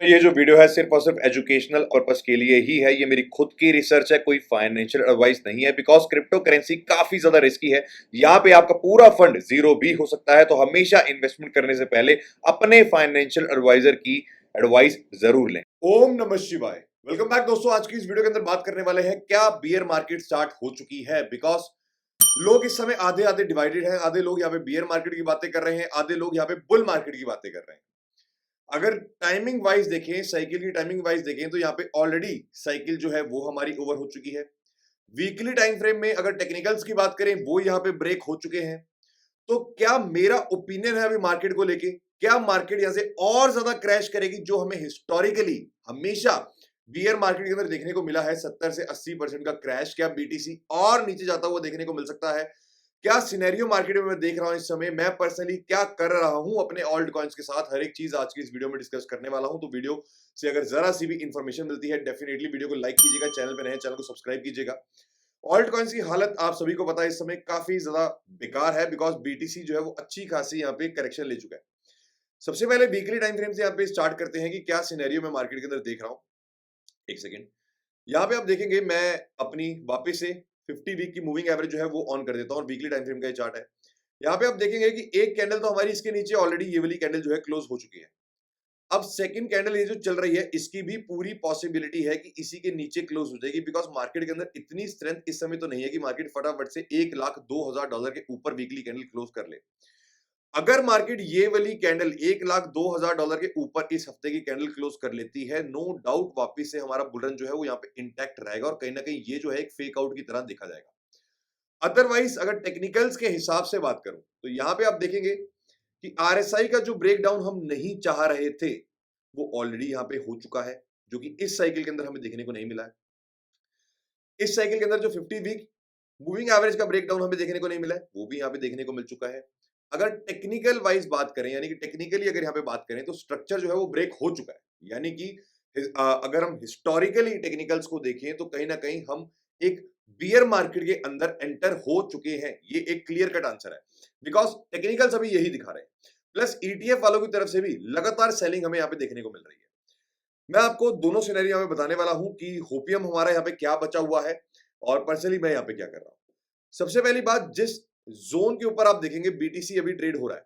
ये जो वीडियो है सिर्फ और सिर्फ एजुकेशनल पर्पस के लिए ही है। ये मेरी खुद की रिसर्च है, कोई फाइनेंशियल एडवाइस नहीं है। बिकॉज क्रिप्टो करेंसी काफी ज्यादा रिस्की है। यहाँ पे आपका पूरा फंड जीरो भी हो सकता है, तो हमेशा इन्वेस्टमेंट करने से पहले अपने फाइनेंशियल एडवाइजर की एडवाइस जरूर लें। ओम नमः शिवाय। वेलकम बैक दोस्तों। आज की इस वीडियो के अंदर बात करने वाले हैं क्या बियर मार्केट स्टार्ट हो चुकी है। बिकॉज लोग इस समय आधे आधे डिवाइडेड हैं। आधे लोग यहाँ पे बियर मार्केट की बातें कर रहे हैं, आधे लोग यहाँ पे बुल मार्केट की बातें कर रहे हैं। अगर टाइमिंग वाइज देखें, साइकिल की टाइमिंग वाइज देखें, तो यहाँ पे ऑलरेडी साइकिल जो है वो हमारी ओवर हो चुकी है। वीकली टाइम फ्रेम में अगर टेक्निकल्स की बात करें, वो यहाँ पे ब्रेक हो चुके हैं। तो क्या मेरा ओपिनियन है अभी मार्केट को लेके, क्या मार्केट यहाँ से और ज्यादा क्रैश करेगी, जो हमें हिस्टोरिकली हमेशा बियर मार्केट के अंदर देखने को मिला है 70 से 80% का क्रैश, क्या बीटीसी और नीचे जाता हुआ देखने को मिल सकता है? क्या सिनेरियो मार्केट में मैं देख रहा हूं इस समय, मैं पर्सनली क्या कर रहा हूं अपने ऑल्ट कॉइन्स के साथ, हर एक चीज आज की इस वीडियो में डिस्कस करने वाला हूं। तो वीडियो से अगर जरा सी भी इंफॉर्मेशन मिलती है, डेफिनेटली वीडियो को लाइक कीजिएगा, चैनल पे नए चैनल को सब्सक्राइब कीजिएगा। ऑल्ट कॉइन्स की हालत आप सभी को पता है इस समय काफी ज्यादा बेकार है, बिकॉज बीटीसी जो है वो अच्छी खासी यहाँ पे करेक्शन ले चुका है। सबसे पहले वीकली टाइम फ्रेम से यहाँ पे स्टार्ट करते हैं कि क्या सिनेरियो में मार्केट के अंदर देख रहा हूं। एक सेकेंड, यहाँ पे आप देखेंगे, मैं अपनी वापस से 50 वीक की मूविंग एवरेज जो है वो ऑन कर देता हूं और वीकली टाइम फ्रेम का ये चार्ट है। यहाँ पे आप देखेंगे कि एक कैंडल तो हमारी इसके नीचे ऑलरेडी ये वाली कैंडल जो है क्लोज हो चुकी है। अब सेकंड कैंडल ये जो चल रही है, इसकी भी पूरी पॉसिबिलिटी है कि इसी के नीचे क्लोज हो जाएगी, बिकॉज मार्केट के अंदर इतनी स्ट्रेंथ इस समय तो नहीं है कि मार्केट फटाफट से $1,02,000 के ऊपर वीकली कैंडल क्लोज कर ले। अगर मार्केट ये वाली कैंडल $1,02,000 के ऊपर इस हफ्ते की कैंडल क्लोज कर लेती है, नो डाउट वापिस से हमारा बुलरन जो है वो यहाँ पे इंटैक्ट रहेगा और कहीं ना कहीं ये जो है एक फेक आउट की तरह देखा जाएगा। अदरवाइज अगर टेक्निकल्स के हिसाब से बात करूं, तो यहाँ पे आप देखेंगे कि आरएसआई का जो ब्रेकडाउन हम नहीं चाह रहे थे, वो ऑलरेडी यहाँ पे हो चुका है, जो कि इस साइकिल के अंदर हमें देखने को नहीं मिला है। इस साइकिल के अंदर जो 50 वीक मूविंग एवरेज का ब्रेकडाउन हमें देखने को नहीं मिला है, वो भी यहाँ पे देखने को मिल चुका है। अगर टेक्निकल वाइज बात करें, यानी कि टेक्निकली अगर यहाँ पे बात करें, तो स्ट्रक्चर जो है वो ब्रेक हो चुका है। यानी कि अगर हम हिस्टोरिकली टेक्निकल्स को देखें, तो कहीं ना कहीं हम एक बियर मार्केट के अंदर एंटर हो चुके हैं। ये एक क्लियर कट आंसर है, बिकॉज टेक्निकल्स अभी यही दिखा रहे हैं। प्लस ईटीएफ वालों की तरफ से भी लगातार सेलिंग हमें यहाँ पे देखने को मिल रही है। मैं आपको दोनों सिनेरियो में बताने वाला हूं कि होपियम हमारा यहाँ पे क्या बचा हुआ है और पर्सनली मैं यहाँ पे क्या कर रहा हूं। सबसे पहली बात, जिस जोन के ऊपर आप देखेंगे बीटीसी अभी ट्रेड हो रहा है,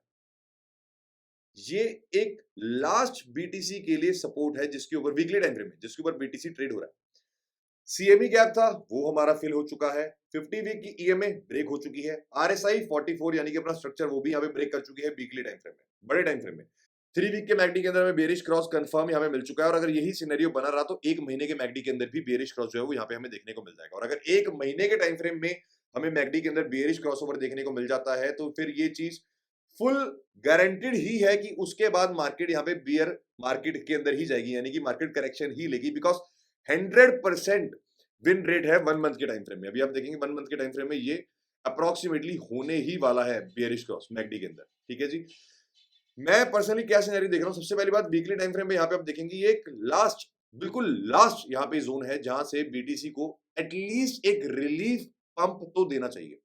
ये एक लास्ट बीटीसी के लिए सपोर्ट है, जिसके ऊपर वीकली टाइम फ्रेम में जिसके ऊपर बीटीसी ट्रेड हो रहा है। सीएमई गैप था, वो हमारा फिल हो चुका है। 50 वीक की ईएमए ब्रेक हो चुकी है। आरएसआई 44 यानी कि अपना स्ट्रक्चर वो भी यहाँ पे ब्रेक कर चुकी है वीकली टाइम फ्रेम में, बड़े टाइम फ्रेम में। 3 वीक के मैकडी के अंदर हमें बेरिश क्रॉस कंफर्म यहाँ पे मिल चुका है, और अगर यही सिनेरियो बना रहा तो एक महीने के मैकडी के अंदर भी बेरिश क्रॉस जो है वो यहाँ पे हमें देखने को मिल जाएगा। और अगर एक महीने के टाइम फ्रेम में हमें मैकडी के अंदर बेरिश क्रॉसओवर देखने को मिल जाता है, तो फिर ये चीज फुल गारंटेड ही है कि उसके बाद मार्केट यहाँ पे बियर मार्केट के अंदर ही जाएगी, यानी कि मार्केट करेक्शन ही लेगी। बिकॉज 100% विन रेट है 1 मंथ के टाइम फ्रेम में। अभी आप देखेंगे 1 मंथ के टाइम फ्रेम में ये अप्रोक्सीमेटली होने ही वाला है बियरिश क्रॉस मैकडी के अंदर। ठीक है जी, मैं पर्सनली क्या सिनेरियो देख रहा हूं। सबसे पहली बात, वीकली टाइम फ्रेम में यहाँ पे आप देखेंगे ये एक लास्ट, बिल्कुल लास्ट यहाँ पे जोन है, जहां से बीटीसी को एटलीस्ट एक रिलीफ पंप तो देना चाहिए।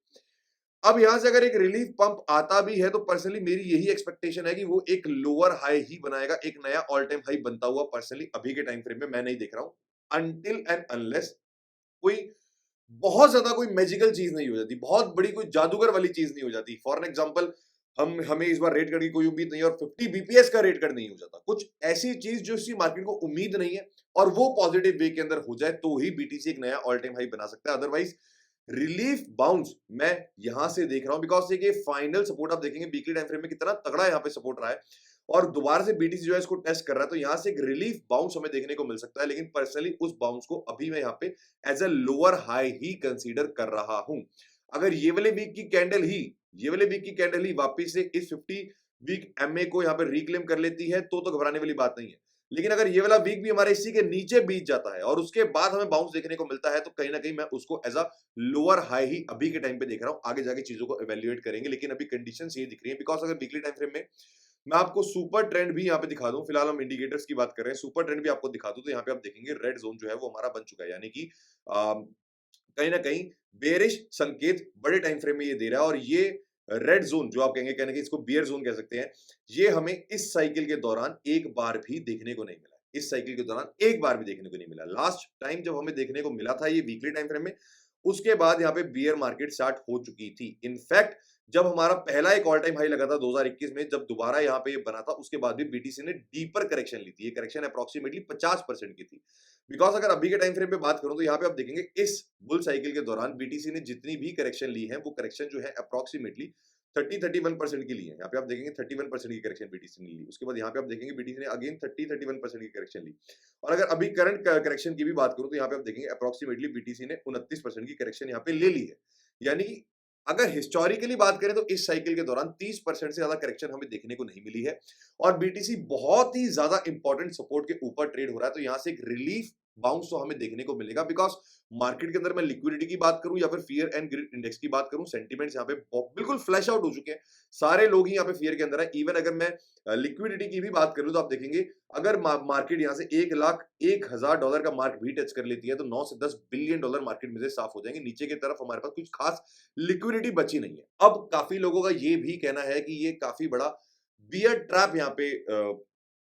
अब यहां से अगर एक रिलीफ पंप आता भी है, तो पर्सनली मेरी यही एक्सपेक्टेशन है कि वो एक लोअर हाई ही बनाएगा, एक नया ऑल टाइम हाई बनता हुआ पर्सनली अभी के टाइम फ्रेम में मैं नहीं देख रहा हूं, अनटिल एंड अनलेस कोई बहुत ज्यादा कोई मैजिकल चीज नहीं हो जाती, बहुत बड़ी कोई जादूगर वाली चीज नहीं हो जाती। फॉर एग्जांपल, हमें इस बार रेट कट की कोई उम्मीद नहीं है और 50 बीपीएस का रेट कट नहीं हो जाता, कुछ ऐसी चीज जो इसी मार्केट को उम्मीद नहीं है और वो पॉजिटिव वे के अंदर हो जाए, तो ही बीटीसी एक नया ऑल टाइम हाई बना सकता है। अदरवाइज रिलीफ बाउंस मैं यहां से देख रहा हूं, बिकॉज ये फाइनल सपोर्ट आप देखेंगे वीकली टाइम फ्रेम में कितना तगड़ा यहाँ पे सपोर्ट रहा है, और दोबारा से बीटीसी जो है इसको टेस्ट कर रहा है, तो यहां से एक रिलीफ बाउंस हमें देखने को मिल सकता है। लेकिन पर्सनली उस बाउंस को अभी मैं यहाँ पे एज अ लोअर हाई ही कंसीडर कर रहा हूं। अगर ये वाले वीक की कैंडल ही वापिस से इस 50 वीक एमए को यहाँ पे रिक्लेम कर लेती है, तो घबराने वाली बात नहीं है। लेकिन अगर ये वाला वीक भी हमारे इसी के नीचे बीत जाता है और उसके बाद हमें बाउंस देखने को मिलता है, तो कहीं ना कहीं मैं उसको एज अ लोअर हाई ही अभी के टाइम पे देख रहा हूं। आगे जाके चीजों को इवेल्युएट करेंगे, लेकिन अभी कंडीशंस ये दिख रही है। बिकॉज अगर वीकली टाइम फ्रेम में मैं आपको सुपर ट्रेंड भी यहाँ पे दिखा दूं, फिलहाल हम इंडिकेटर्स की बात कर रहे हैं, सुपर ट्रेंड भी आपको दिखा दूं, तो यहाँ पे आप देखेंगे रेड जोन जो है वो हमारा बन चुका है, यानी कि कहीं ना कहीं बेरिश संकेत बड़े टाइम फ्रेम में ये दे रहा है। और ये रेड जोन जो आप कहेंगे, कहने के इसको बियर जोन कह सकते हैं, ये हमें इस साइकिल के दौरान एक बार भी देखने को नहीं मिला। इस साइकिल के दौरान एक बार भी देखने को नहीं मिला। लास्ट टाइम जब हमें देखने को मिला था ये वीकली टाइम फ्रेम में, उसके बाद यहाँ पे बियर मार्केट स्टार्ट हो चुकी थी। इनफैक्ट जब हमारा पहला एक ऑल टाइम हाई लगा था 2021 में, जब दोबारा यहाँ पे ये बना था, उसके बाद भी बीटीसी ने डीपर करेक्शन ली थी। ये करेक्शन अप्रोक्सीमेटली 50% की थी। बिकॉज अगर अभी के टाइम फ्रेम पे बात करूं तो यहाँ पे आप देखेंगे इस बुल साइकिल के दौरान बीटीसी ने जितनी भी करेक्शन ली है वो करेक्शन जो है अप्रोक्सीमेटली 30-31% की ली है। यहाँ पे आप देखेंगे 31% की करेक्शन बीटीसी ने ली। उसके बाद यहाँ पे आप देखेंगे बीटीसी ने अगेन 30-31% की करेक्शन ली। और अगर अभी करंट करेक्शन की भी बात करूं तो यहाँ पे आप देखेंगे अप्रोक्सीमेटली बीटीसी ने 29% की करेक्शन यहाँ पे ले ली है। यानी कि अगर हिस्टोरिकली बात करें तो इस साइकिल के दौरान 30% से ज्यादा करेक्शन हमें देखने को नहीं मिली है और बीटीसी बहुत ही ज्यादा इंपॉर्टेंट सपोर्ट के ऊपर ट्रेड हो रहा है। तो यहां से एक रिलीफ बाउंस तो हमें देखने को मिलेगा, बिकॉज मार्केट के अंदर मैं लिक्विडिटी की बात करूं या फिर फियर एंड ग्रिड इंडेक्स की बात करूं, सेंटीमेंट्स यहाँ पे बिल्कुल फ्लैश आउट हो चुके हैं। सारे लोग ही यहाँ पे फियर के अंदर है। इवन अगर मैं लिक्विडिटी की भी बात करूं तो आप देखेंगे अगर मार्केट यहाँ से $1,01,000 का मार्क भी टच कर लेती है तो 9 से 10 बिलियन डॉलर मार्केट में से साफ हो जाएंगे। नीचे की तरफ हमारे पास कुछ खास लिक्विडिटी बची नहीं है। अब काफी लोगों का ये भी कहना है कि ये काफी बड़ा बियर ट्रैप यहाँ पे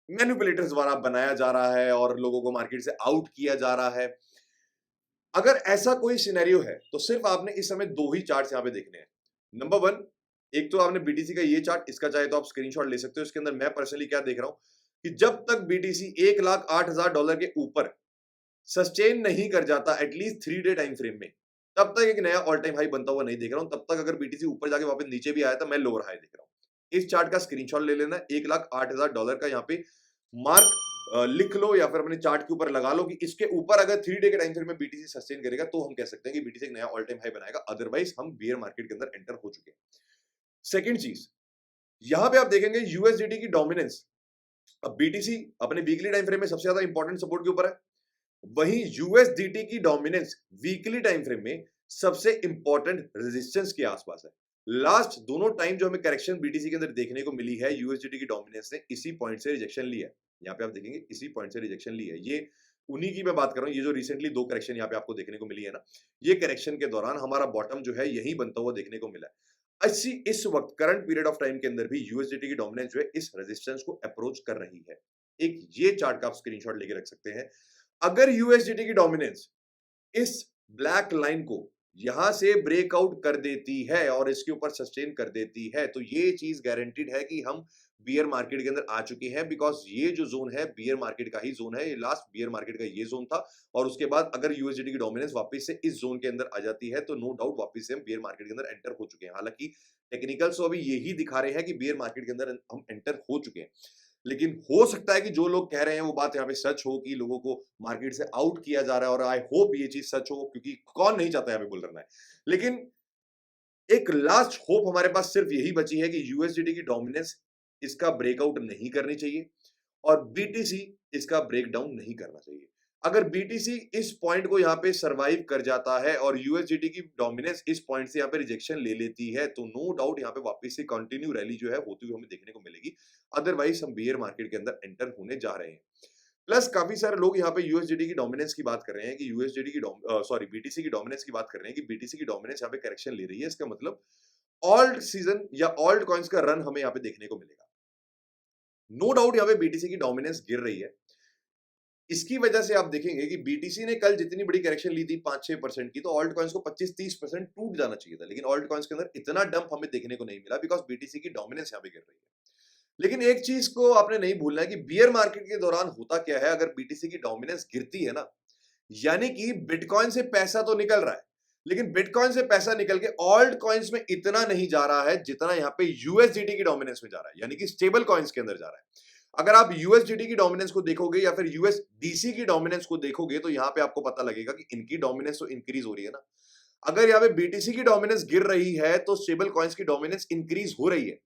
मैनिपुलेटर्स द्वारा बनाया जा रहा है और लोगों को मार्केट से आउट किया जा रहा है। अगर ऐसा कोई सिनेरियो है तो सिर्फ आपने इस समय दो ही चार्ट्स यहां पे देखने हैं। नंबर वन, एक तो आपने बीटीसी का ये चार्ट, इसका चाहे तो आप स्क्रीनशॉट ले सकते हो। इसके अंदर मैं पर्सनली क्या देख रहा हूं कि जब तक बीटीसी $1,08,000 के ऊपर सस्टेन नहीं कर जाता एटलीस्ट 3 डे टाइम फ्रेम में, तब तक एक नया ऑल टाइम हाई बनता हुआ नहीं देख रहा हूं। तब तक अगर बीटीसी ऊपर जाके वापस नीचे भी आया तो मैं लोअर हाई देख रहा हूं। इस चार्ट का स्क्रीनशॉट ले लेना। $1,08,000 का यहाँ पे मार्क लिख लो या फिर अपने चार्ट के ऊपर लगा लो कि इसके ऊपर अगर 3 डे के टाइम फ्रेम में बीटीसी सस्टेन करेगा तो हम कह सकते हैं कि बीटीसी एक नया ऑल टाइम हाई बनाएगा। अदरवाइज हम बियर मार्केट के अंदर एंटर हो चुके हैं। सेकंड चीज, यहां पे आप देखेंगे यूएसडीटी की डोमिनेंस। अब बीटीसी अपने वीकली टाइम फ्रेम में सबसे ज्यादा इंपॉर्टेंट सपोर्ट के ऊपर है, वहीं यूएसडीटी की डोमिनेंस वीकली टाइम फ्रेम में सबसे इंपॉर्टेंट रेजिस्टेंस के आसपास है। लास्ट दोनों टाइम जो हमें करेक्शन बीटीसी के अंदर देखने को मिली है, यूएसडीटी की डोमिनेंस ने इसी पॉइंट से रिजेक्शन लिया है। यहाँ पे आप देखेंगे इसी पॉइंट से रिजेक्शन ली है। ये उन्हीं की मैं बात कर रहा हूँ। ये जो रिसेंटली दो करेक्शन यहाँ पे आपको देखने को मिली है ना, ये करेक्शन के दौरान हमारा बॉटम जो है यही बनता हुआ देखने को मिला है। इस वक्त करंट पीरियड ऑफ टाइम के अंदर भी यूएसडीटी की डोमिनेंस जो है इस रेजिस्टेंस को अप्रोच कर रही है। एक ये चार्ट का आप स्क्रीनशॉट लेके रख सकते हैं। अगर यूएसडीटी की डोमिनेंस इस ब्लैक लाइन को यहां से ब्रेकआउट कर देती है और इसके ऊपर सस्टेन कर देती है तो ये चीज गारंटीड है कि हम बियर मार्केट के अंदर आ चुके हैं। बिकॉज ये जो जोन है बियर मार्केट का ही जोन है। ये लास्ट बियर मार्केट का ये जोन था और उसके बाद अगर यूएसडीटी की डोमिनेंस वापस से इस जोन के अंदर आ जाती है तो नो डाउट वापस से हम बियर मार्केट के अंदर एंटर हो चुके हैं। हालांकि टेक्निकल्स तो अभी यही दिखा रहे हैं कि बियर मार्केट के अंदर हम एंटर हो चुके हैं, लेकिन हो सकता है कि जो लोग कह रहे हैं वो बात यहाँ पे सच हो कि लोगों को मार्केट से आउट किया जा रहा है। और आई होप ये चीज सच हो, क्योंकि कौन नहीं चाहता यहाँ पे बुल रन है। लेकिन एक लास्ट होप हमारे पास सिर्फ यही बची है कि यूएसडीटी की डोमिनेंस इसका ब्रेकआउट नहीं करनी चाहिए और बीटीसी इसका ब्रेकडाउन नहीं करना चाहिए। अगर बीटीसी इस पॉइंट को यहाँ पे सरवाइव कर जाता है और यूएसडीटी की डोमिनेंस इस पॉइंट से यहाँ पे रिजेक्शन ले लेती है तो नो डाउट यहाँ पे वापस से कंटिन्यू रैली जो है होती हुई हमें देखने को मिलेगी। अदरवाइज हम बियर मार्केट के अंदर एंटर होने जा रहे हैं। प्लस काफी सारे लोग यहाँ पे यूएसडीटी की डोमिनेंस की बात कर रहे हैं कि यूएसडीटी की बीटीसी की डोमिनेंस की बात कर रहे हैं कि बीटीसी की डोमिनेंस यहाँ पे करेक्शन ले रही है। इसका मतलब ऑल्ट सीजन या ऑल्ट कॉइन्स का रन हमें यहाँ पे देखने को मिलेगा। नो डाउट यहाँ पे बीटीसी की डोमिनेंस गिर रही है। इसकी वजह से आप देखेंगे कि बीटीसी ने कल जितनी बड़ी करेक्शन ली थी 5-6% की, तो ऑल्ट कॉइन्स को 25-30% टूट जाना चाहिए था, लेकिन ऑल्ट कॉइन्स के अंदर इतना डंप हमें देखने को नहीं मिला बिकॉज बीटीसी की डोमिनेंस यहाँ पे गिर रही है। लेकिन एक चीज को आपने नहीं भूलना है कि बियर मार्केट के दौरान होता क्या है, अगर बीटीसी की डोमिनेंस गिरती है ना, यानी कि बिटकॉइन से पैसा तो निकल रहा है, लेकिन बिटकॉइन से पैसा निकल के ऑल्ट कॉइन्स में इतना नहीं जा रहा है जितना यहाँ पे यूएसडीटी की डोमिनेंस में जा रहा है, यानी कि स्टेबल कॉइन्स के अंदर जा रहा है। अगर आप यूएसडीटी की डोमिनेंस को देखोगे या फिर यूएसडीसी की डोमिनेंस को देखोगे तो यहाँ पे आपको पता लगेगा कि इनकी डोमिनेंस तो इंक्रीज हो रही है ना। अगर यहाँ पे बीटीसी की डोमिनेंस गिर रही है तो स्टेबल कॉइन्स की डोमिनेंस इंक्रीज हो रही है,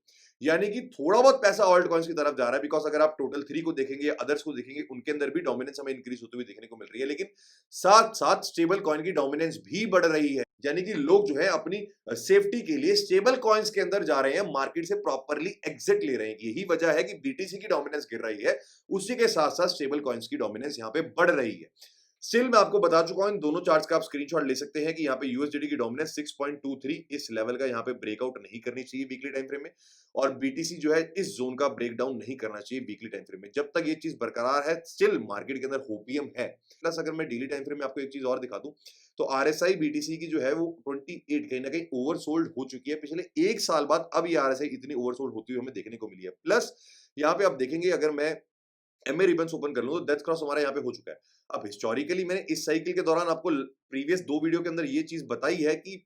यानी कि थोड़ा बहुत पैसा ऑल्ट कॉइन्स की तरफ जा रहा है। बिकॉज अगर आप टोटल 3 को देखेंगे या अदर्स को देखेंगे, उनके अंदर भी डोमिनेंस हमें इंक्रीज होती हुई देखने को मिल रही है, लेकिन साथ साथ स्टेबल कॉइन की डोमिनेंस भी बढ़ रही है। यानी कि लोग जो है अपनी सेफ्टी के लिए स्टेबल कॉइन्स के अंदर जा रहे हैं, मार्केट से प्रॉपरली एग्जिट ले रहे हैं। यही वजह है कि बीटीसी की डोमिनेंस गिर रही है, उसी के साथ साथ स्टेबल कॉइन्स की डोमिनेंस यहाँ पे बढ़ रही है। स्टिल मैं आपको बता चुका हूं, इन दोनों चार्ट्स का आप स्क्रीनशॉट ले सकते हैं कि यहाँ पे यूएसडीटी की डोमिनेंस 6.23 इस लेवल का यहाँ पे ब्रेकआउट नहीं करनी चाहिए वीकली टाइम फ्रेम में, और बीटीसी जो है इस जोन का ब्रेकडाउन नहीं करना चाहिए वीकली टाइम फ्रेम में। जब तक ये चीज बरकरार है, स्टिल मार्केट के अंदर होपियम है। प्लस अगर मैं डेली टाइम फ्रेम में आपको एक चीज और दिखा दूं, तो आरएसआई बीटीसी की जो है वो 28 कहीं ना कहीं ओवरसोल्ड हो चुकी है पिछले एक साल बाद। अब ये आरएसआई इतनी ओवरसोल्ड होती हुई हमें देखने को मिली है। प्लस यहाँ पे आप देखेंगे, अगर मैं एमए रिबन्स ओपन कर लूं तो डेथ क्रॉस हमारा यहाँ पे हो चुका है। अब हिस्टोरिकली मैंने इस साइकिल के दौरान आपको प्रीवियस 2 वीडियो के अंदर ये चीज बताई है कि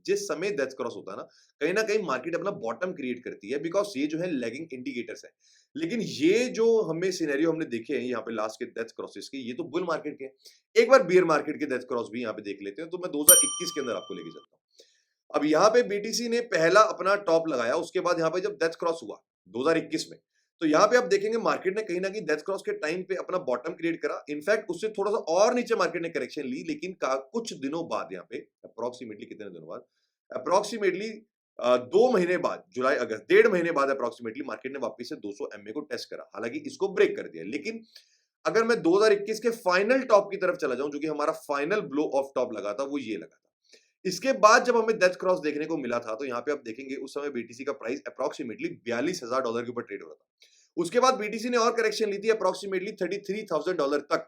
जिस समय डेथ क्रॉस होता है ना कहीं मार्केट अपना बॉटम क्रिएट करती है, बिकॉज ये जो है लैगिंग इंडिकेटर्स है। लेकिन ये जो हमें सिनेरियो हमने देखे हैं यहाँ पे लास्ट के डेथ क्रॉसेस के, ये तो बुल मार्केट के हैं। एक बार बियर मार्केट के डेथ क्रॉस भी यहाँ पे देख लेते हैं, तो मैं 2021 के अंदर आपको लेके चलता हूँ। अब यहाँ पे बीटीसी ने पहला अपना टॉप लगाया, उसके बाद यहाँ पे जब डेथ क्रॉस हुआ 2021 में, तो यहाँ पे आप देखेंगे मार्केट ने कहीं ना कहीं डेथ क्रॉस के टाइम पे अपना बॉटम क्रिएट करा। इनफैक्ट उससे थोड़ा सा और नीचे मार्केट ने करेक्शन ली, लेकिन कुछ दिनों बाद यहाँ पे अप्रोक्सीमेटली कितने दिनों बाद, अप्रोक्सीमेटली 2 महीने बाद, जुलाई अगस्त 1.5 महीने बाद अप्रोक्सीमेटली मार्केट ने वापस से 200 एमए को टेस्ट करा। हालांकि इसको ब्रेक कर दिया, लेकिन अगर मैं 2021 के फाइनल टॉप की तरफ चला जाऊं, जो कि हमारा फाइनल ब्लो ऑफ टॉप लगा था, वो ये लगा था। इसके बाद जब हमें डेथ क्रॉस देखने को मिला था, तो यहाँ पे आप देखेंगे उस समय बीटीसी का प्राइस अप्रोक्सीमेटली $42,000 के ऊपर ट्रेड हो रहा था। उसके बाद बीटीसी ने और करेक्शन ली थी अप्रोक्सीमेटली $33,000 तक।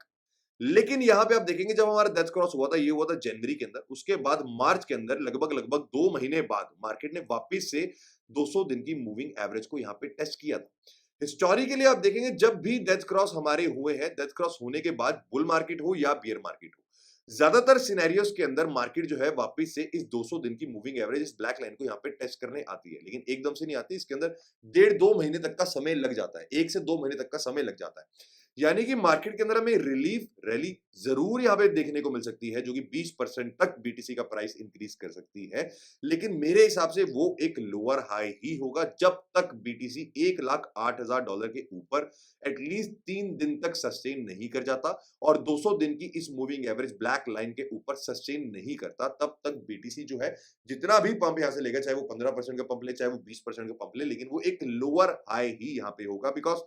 लेकिन यहां पे आप देखेंगे जब हमारा डेथ क्रॉस हुआ था, ये हुआ था जनवरी के अंदर। उसके बाद मार्च के अंदर लगभग लगभग 2 महीने बाद मार्केट ने वापस से 200 दिन की मूविंग एवरेज को यहाँ पे टेस्ट किया था। हिस्टोरिकली आप देखेंगे जब भी डेथ क्रॉस हमारे हुए हैं, डेथ क्रॉस होने के बाद बुल मार्केट हो या बियर मार्केट हो, ज्यादातर सिनेरियोस के अंदर मार्केट जो है वापस से इस 200 दिन की मूविंग एवरेज, इस ब्लैक लाइन को यहाँ पे टेस्ट करने आती है। लेकिन एकदम से नहीं आती, इसके अंदर 1.5-2 महीने तक का समय लग जाता है, 1 से 2 महीने तक का समय लग जाता है। यानी कि मार्केट के अंदर हमें रिलीफ रैली जरूर यहाँ पे देखने को मिल सकती है, जो कि 20% तक बीटीसी का प्राइस इंक्रीज कर सकती है। लेकिन मेरे हिसाब से वो एक लोअर हाई ही होगा, जब तक बीटीसी $1,08,000 के ऊपर एटलीस्ट 3 दिन तक सस्टेन नहीं कर जाता और 200 दिन की इस मूविंग एवरेज ब्लैक लाइन के ऊपर सस्टेन नहीं करता। तब तक बीटीसी जो है जितना भी पंप यहां से लेगा, चाहे वो 15% का पंप ले, चाहे वो 20% का पंप ले, लेकिन वो एक लोअर हाई ही यहाँ पे होगा। बिकॉज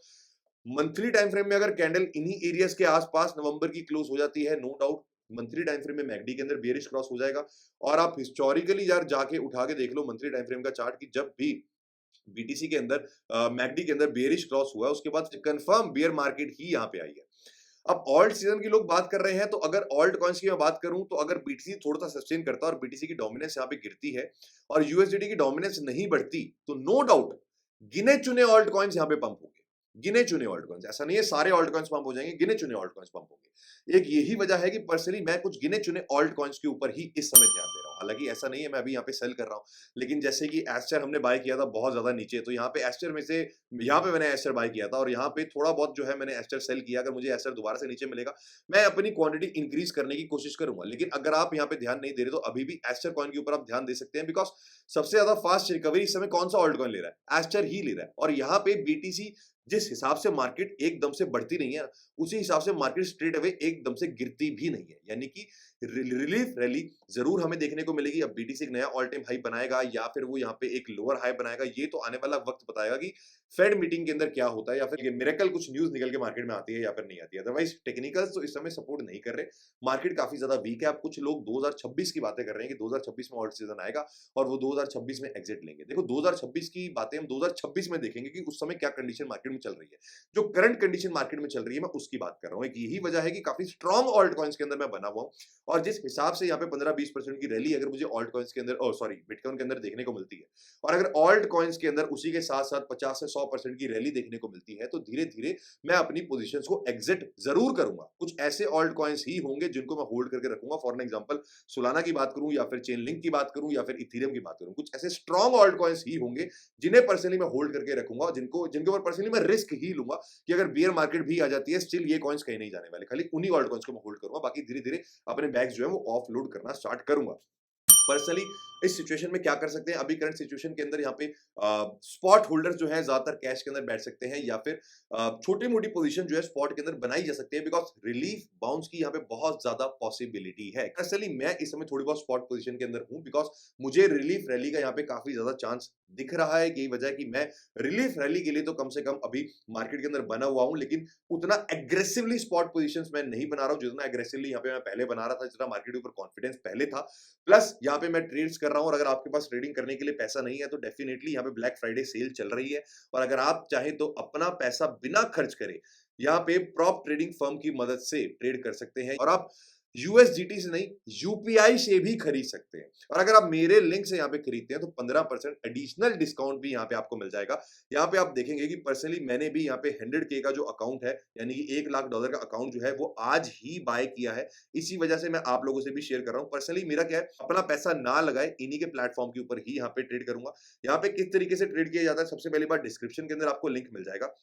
मंथली टाइम फ्रेम में अगर कैंडल इन्हीं एरियाज के आसपास नवंबर की क्लोज हो जाती है, no doubt monthly time frame में मैकडी के अंदर बेयरिश क्रॉस हो जाएगा। और आप हिस्टोरिकली यार जाके उठा के देख लो मंथली टाइम फ्रेम का चार्ट, कि जब भी बीटीसी के अंदर मैकडी के अंदर बेयरिश क्रॉस हुआ, उसके बाद कंफर्म बियर मार्केट ही यहाँ पे आई है। अब ऑल्ट सीजन की लोग बात कर रहे हैं, तो अगर ऑल्ट कॉइन्स की मैं बात करूं, तो अगर बीटीसी थोड़ा सा सस्टेन करता है और बीटीसी की डोमिनेंस यहाँ पे गिरती है और यूएसडीटी की डोमिनेंस नहीं बढ़ती, तो नो डाउट गिने चुने ऑल्ट कॉइन्स यहाँ पे पंप होंगे। गिने चुने ऑल्ट कॉइन्स, ऐसा नहीं है सारे ऑल्ट कॉइन्स पंप हो जाएंगे, गिने चुने ऑल्ट कॉइन्स पंप होंगे। एक यही वजह है कि पर्सनली मैं कुछ गिने चुने ऑल्ट कॉइन्स के ऊपर ही इस समय ध्यान दे रहा हूं। हालांकि ऐसा नहीं है मैं अभी यहाँ पे सेल कर रहा हूँ, लेकिन जैसे कि एस्टर हमने बाय किया था बहुत ज्यादा नीचे, तो यहाँ पे एस्टर में से यहाँ पे मैंने एस्टर बाय किया था और यहाँ पे थोड़ा बहुत जो है मैंने एस्टर सेल किया। अगर मुझे एस्टर दोबारा से नीचे मिलेगा, मैं अपनी क्वांटिटी इंक्रीज करने की कोशिश करूंगा। लेकिन अगर आप यहाँ पे ध्यान नहीं दे रहे, तो अभी भी एस्टर कॉइन के ऊपर आप ध्यान दे सकते हैं, बिकॉज सबसे ज्यादा फास्ट रिकवरी इस समय कौन सा ऑल्ट कॉइन ले रहा है? एस्टर ही ले रहा है। और यहाँ पे बीटीसी जिस हिसाब से मार्केट एकदम से बढ़ती नहीं है, उसी हिसाब से मार्केट स्ट्रेट अवे एकदम से गिरती भी नहीं है। यानी कि रिलीफ रैली जरूर हमें देखने को मिलेगी। अब बीटीसी एक नया ऑल टाइम हाई बनाएगा या फिर वो यहाँ पे एक लोअर हाई बनाएगा, ये तो आने वाला वक्त बताएगा कि फेड मीटिंग के अंदर क्या होता है, या फिर मिरेकल कुछ न्यूज निकल के मार्केट में आती है या फिर नहीं आती है। अदरवाइज टेक्निकल्स तो इस समय सपोर्ट नहीं कर रहे, मार्केट काफी ज्यादा वीक है। अब कुछ लोग 2026 की बातें कर रहे हैं कि 2026 में ऑल्ट सीजन आएगा और वो 2026 में एग्जिट लेंगे। देखो 2026 की बातें हम 2026 में देखेंगे कि उस समय क्या कंडीशन मार्केट में चल रही है। जो करंट कंडीशन मार्केट में चल रही है मैं उसकी बात कर रहा हूँ। यही वजह है कि काफी स्ट्रॉन्ग ऑल्ट कॉइन्स के अंदर मैं बना हुआ हूँ, और जिस हिसाब से यहाँ पे 15-20% की रैली अगर मुझे ऑल्ट कॉइन्स के अंदर सॉरी बिटकॉइन के अंदर देखने को मिलती है, और अगर ऑल्ट कॉइन्स के अंदर उसी के साथ साथ 50 से 100% की रैली देखने को मिलती है, तो धीरे धीरे मैं अपनी पोजीशंस को एग्जिट जरूर करूंगा। कुछ ऐसे ऑल्ट कॉइन्स ही होंगे जिनको मैं होल्ड करके रखूंगा। फॉर एन एग्जांपल सोलाना की बात करूं, या फिर चेन लिंक की बात करूं, या फिर इथेरियम की बात करूं, कुछ ऐसे स्ट्रॉन्ग ऑल्ट कॉइन्स ही होंगे जिन्हें पर्सनली मैं होल्ड करके रखूंगा, जिनके ऊपर पर्सनली मैं रिस्क ही लूंगा कि अगर बियर मार्केट भी आ जाती है, स्टिल ये कॉइन्स कहीं नहीं जाने वाले। खाली उन्हीं ऑल्ट कॉइन्स को मैं होल्ड करूंगा, बाकी धीरे धीरे अपने बैग्स जो है वो ऑफलोड करना स्टार्ट करूंगा। पर्सनली इस सिचुएशन में क्या कर सकते हैं, अभी करंट सिचुएशन के अंदर यहाँ पे स्पॉट होल्डर्स जो हैं ज्यादातर कैश के अंदर बैठ सकते हैं, या फिर छोटी मोटी पोजीशन जो है स्पॉट के अंदर बनाई जा सकती है, बिकॉज रिलीफ बाउंस की यहाँ पे बहुत ज्यादा पॉसिबिलिटी है। पर्सनली मैं इस समय थोड़ी बहुत स्पॉट पोजीशन के अंदर हूँ, बिकॉज मुझे रिलीफ रैली का यहाँ पे काफी ज्यादा चांस दिख रहा है। यही वजह है कि मैं रिलीफ रैली के लिए तो कम से कम अभी मार्केट के अंदर बना हुआ हूं, लेकिन उतना एग्रेसिवली स्पॉट पोजीशंस मैं नहीं बना रहा हूं जितना एग्रेसिवली यहाँ पे मैं पहले बना रहा था, जितना मार्केट के ऊपर कॉन्फिडेंस पहले था। प्लस यहाँ पे मैं ट्रेड्स कर रहा हूं, और अगर आपके पास ट्रेडिंग करने के लिए पैसा नहीं है तो डेफिनेटली यहाँ पे ब्लैक फ्राइडे सेल चल रही है, और अगर आप चाहें तो अपना पैसा बिना खर्च करे यहाँ पे प्रॉप ट्रेडिंग फर्म की मदद से ट्रेड कर सकते हैं, और आप यूएसडीटी से नहीं यूपीआई से भी खरीद सकते हैं। और अगर आप मेरे लिंक से यहाँ पे खरीदते हैं तो 15% एडिशनल डिस्काउंट भी यहाँ पे आपको मिल जाएगा। यहाँ पे आप देखेंगे कि पर्सनली मैंने भी यहाँ पे 100K का जो अकाउंट है, यानी कि $1 लाख का अकाउंट जो है वो आज ही बाय किया है। इसी वजह से मैं आप लोगों से भी शेयर कर रहा हूँ। पर्सनली मेरा क्या है, अपना पैसा ना लगाए, इन्हीं के प्लेटफॉर्म के ऊपर ही यहाँ पे ट्रेड करूंगा। यहाँ पे किस तरीके से ट्रेड किया जाता है, सबसे पहली बात डिस्क्रिप्शन के अंदर आपको लिंक मिल जाएगा।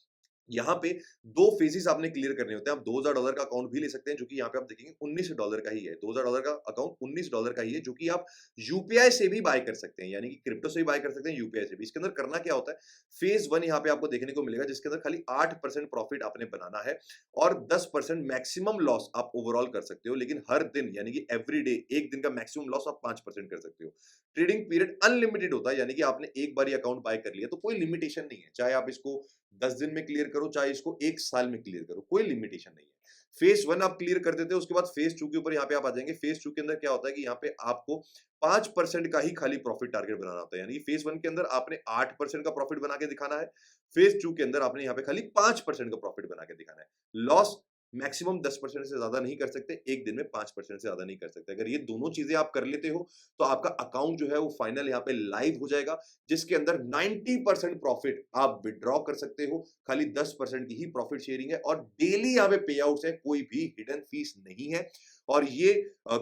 यहाँ पे 2 फेजेस आपने क्लियर करने होते हैं। आप $2000 का अकाउंट भी ले सकते हैं, जो कि यहाँ पे आप देखेंगे $19 का ही है। $2000 का अकाउंट $19 का ही है, जो कि आप यूपीआई से भी बाय कर सकते हैं, यानी कि क्रिप्टो से भी बाय कर सकते हैं, यूपीआई से भी। इसके अंदर करना क्या होता है, फेज 1 यहाँ पे आपको देखने को मिलेगा, जिसके अंदर खाली 8% प्रॉफिट आपने बनाना है और 10% मैक्सिमम लॉस आप ओवरऑल कर सकते हो। लेकिन हर दिन यानी कि एवरी डे एक दिन का मैक्सिमम लॉस आप 5% कर सकते हो। ट्रेडिंग पीरियड अनलिमिटेड होता है, यानी कि आपने एक बार ये अकाउंट बाय कर लिया तो कोई लिमिटेशन नहीं है, चाहे आप इसको 10 दिन में क्लियर करो, चाहे इसको 1 साल में क्लियर करो, कोई लिमिटेशन नहीं है। फेज 1 आप क्लियर कर देते हो, उसके बाद फेज 2 के ऊपर यहाँ पे आप आ जाएंगे। फेज 2 के अंदर क्या होता है कि यहाँ पे आपको 5% का ही खाली प्रॉफिट टारगेट बनाना होता है, यानी फेज 1 के अंदर आपने 8% का प्रॉफिट बना के दिखाना है। फेज 2 के अंदर आपने यहाँ पे खाली 5% का प्रॉफिट बना के दिखाना है। लॉस मैक्सिमम 10% से ज्यादा नहीं कर सकते, एक दिन में 5% से ज्यादा नहीं कर सकते। अगर ये दोनों चीजें आप कर लेते हो तो आपका अकाउंट जो है वो फाइनल यहाँ पे लाइव हो जाएगा, जिसके अंदर 90% प्रॉफिट आप विड्रॉ कर सकते हो। खाली 10% की ही प्रॉफिट शेयरिंग है, और डेली यहाँ पे पे आउट है, कोई भी हिडन फीस नहीं है। और ये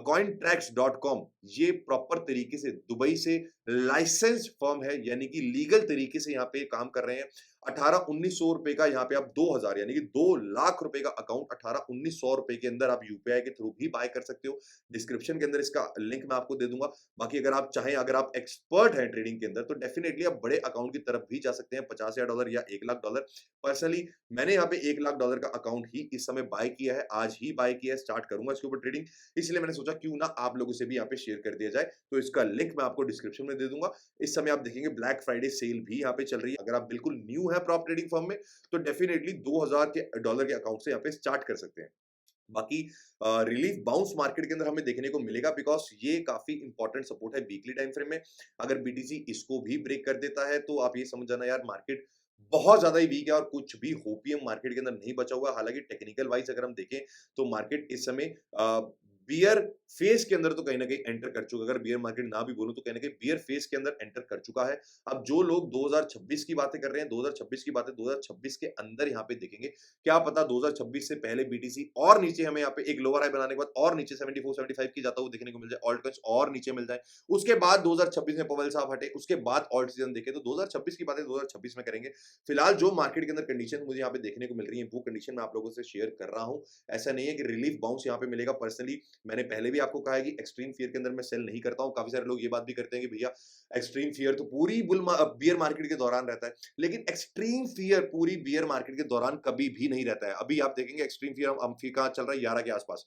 cointracks.com ये प्रॉपर तरीके से दुबई से लाइसेंस फर्म है, यानी कि लीगल तरीके से यहाँ पे काम कर रहे हैं। 18-1900 रुपए का यहाँ पे आप 2000 यानी कि 2 लाख रुपए का अकाउंट 18-1900 रुपए के अंदर आप यूपीआई के थ्रू भी बाय कर सकते हो। डिस्क्रिप्शन के अंदर इसका लिंक मैं आपको दे दूंगा। बाकी अगर आप चाहें, अगर आप एक्सपर्ट हैं ट्रेडिंग के अंदर, तो डेफिनेटली आप बड़े अकाउंट की तरफ भी जा सकते हैं, $50,000 या $1 लाख। पर्सनली मैंने यहाँ पे $1 लाख का अकाउंट ही इस समय बाय किया है, आज ही बाय किया है, स्टार्ट करूंगा इसके ऊपर ट्रेडिंग। इसलिए मैंने सोचा क्यों ना आप लोगों से भी यहाँ पे शेयर कर दिया जाए, तो इसका लिंक मैं आपको डिस्क्रिप्शन में दे दूंगा। इस समय आप देखेंगे ब्लैक फ्राइडे सेल भी यहाँ पे चल रही है। अगर आप बिल्कुल न्यू है प्रॉप ट्रेडिंग फर्म में, तो डेफिनेटली $2000 के अकाउंट से यहाँ पे स्टार्ट कर सकते हैं। बाकी रिलीफ बाउंस मार्केट के अंदर हमें देखने को मिलेगा, बिकॉज ये काफी इंपॉर्टेंट सपोर्ट है वीकली टाइम फ्रेम में। अगर बीटीसी इसको भी ब्रेक कर देता है तो आप ये समझ जाना यार, मार्केट बहुत ज्यादा ही वीक है और कुछ भी होपीएम मार्केट के अंदर नहीं बचा हुआ। हालांकि टेक्निकल वाइज अगर हम देखें तो मार्केट इस समय बियर फेस के अंदर तो कहीं ना कहीं एंटर कर चुका है। अगर बियर मार्केट ना भी बोलूं तो कहीं ना कहीं बियर फेस के अंदर एंटर कर चुका है। अब जो लोग 2026 की बातें कर रहे हैं, 2026 की बातें 2026 के अंदर यहाँ पे देखेंगे। क्या पता 2026 से पहले बीटीसी और नीचे हमें यहाँ पे एक लोअर हाई बनाने के बाद और नीचे 74-75 की जाता हुआ देखने को मिल जाए, ऑल्ट कॉइंस और नीचे मिल जाए। उसके बाद 2026 में पवेल साहब हटे, उसके बाद ऑल्ट सीजन देखे, तो 2026 की बातें 2026 में करेंगे। फिलहाल जो मार्केट के अंदर कंडीशन मुझे यहाँ पे देखने को मिल रही है, वो कंडीशन मैं आप लोगों से शेयर कर रहा हूँ। ऐसा नहीं है कि रिलीफ बाउंस यहाँ पे मिलेगा। पर्सनली मैंने पहले भी आपको कहा है कि एक्सट्रीम फियर के अंदर मैं सेल नहीं करता हूं। काफी सारे लोग ये बात भी करते हैं कि भैया एक्सट्रीम फियर तो पूरी बियर मार्केट के दौरान रहता है, लेकिन एक्सट्रीम फियर पूरी बियर मार्केट के दौरान कभी भी नहीं रहता है। अभी आप देखेंगे एक्सट्रीम फियर कहाँ चल रहा है, 11 के आसपास।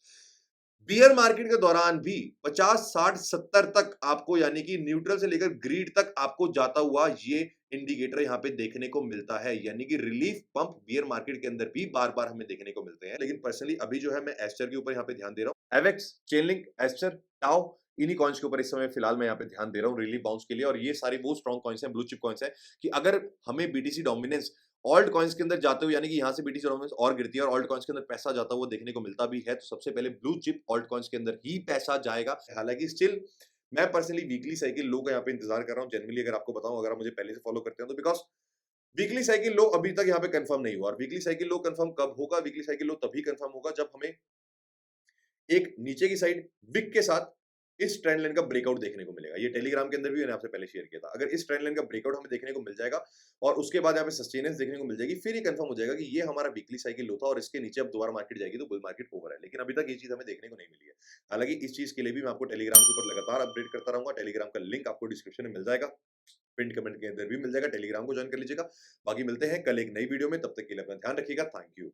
बियर मार्केट के दौरान भी 50, 60, 70 तक आपको, यानी कि न्यूट्रल से लेकर ग्रीड तक आपको जाता हुआ ये इंडिकेटर यहाँ पे देखने को मिलता है। यानी कि रिलीफ पंप बियर मार्केट के अंदर भी बार बार हमें देखने को मिलते हैं। लेकिन पर्सनली अभी जो है मैं एस्टर के ऊपर यहाँ पे ध्यान दे रहा हूँ। एवेक्स, चेनलिंक, एस्टर, टाओ, इन्हीं कॉइन्स के ऊपर इस समय फिलहाल मैं यहाँ पे ध्यान दे रहा हूँ रिलीफ बाउंस के लिए। और ये सारे वो स्ट्रॉन्ग कॉइन्स हैं, ब्लू चिप कॉइन्स हैं, कि अगर हमें बीटीसी डोमिनेंस ऑल्ट कॉइन्स के अंदर जाते हुए, यानी कि यहाँ से बीटीसी डोमिनेंस और गिरती है और ऑल्ट कॉइन्स के अंदर पैसा जाता हुआ देखने को मिलता भी है, तो सबसे पहले ब्लू चिप ऑल्ट कॉइन्स के अंदर ही पैसा जाएगा। हालांकि स्टिल मैं पर्सनली वीकली साइकिल लो का यहाँ पे इंतजार कर रहा हूँ। जनरली अगर आपको बताऊं, अगर आप मुझे पहले से फॉलो करते हैं तो, बिकॉज वीकली साइकिल लो अभी तक यहाँ पे कंफर्म नहीं हुआ। और वीकली साइकिल लो कंफर्म कब होगा? वीकली साइकिल लो तभी कंफर्म होगा जब हमें एक नीचे की साइड विक के साथ इस ट्रेंड लाइन का ब्रेकआउट देखने को मिलेगा। ये टेलीग्राम के अंदर भी मैंने आपसे पहले शेयर किया था। अगर इस ट्रेंड लाइन का ब्रेकआउट हमें देखने को मिल जाएगा और उसके बाद यहाँ पे सस्टेनेंस देखने को मिल जाएगी, फिर ये कंफर्म हो जाएगा कि ये हमारा वीकली साइकिल लो था और इसके नीचे अब दोबारा मार्केट जाएगी तो बुल मार्केट ओवर है। लेकिन अभी तक ये चीज हमें देखने को नहीं मिली है। हालांकि इस चीज के लिए भी मैं आपको टेलीग्राम के ऊपर लगातार अपडेट करता रहूंगा। टेलीग्राम का लिंक आपको डिस्क्रिप्शन में मिल जाएगा, पिन कमेंट के अंदर भी मिल जाएगा। टेलीग्राम को ज्वाइन कर लीजिएगा। बाकी मिलते हैं कल एक नई वीडियो में, तब तक के लिए अपना ध्यान रखिएगा। Thank you.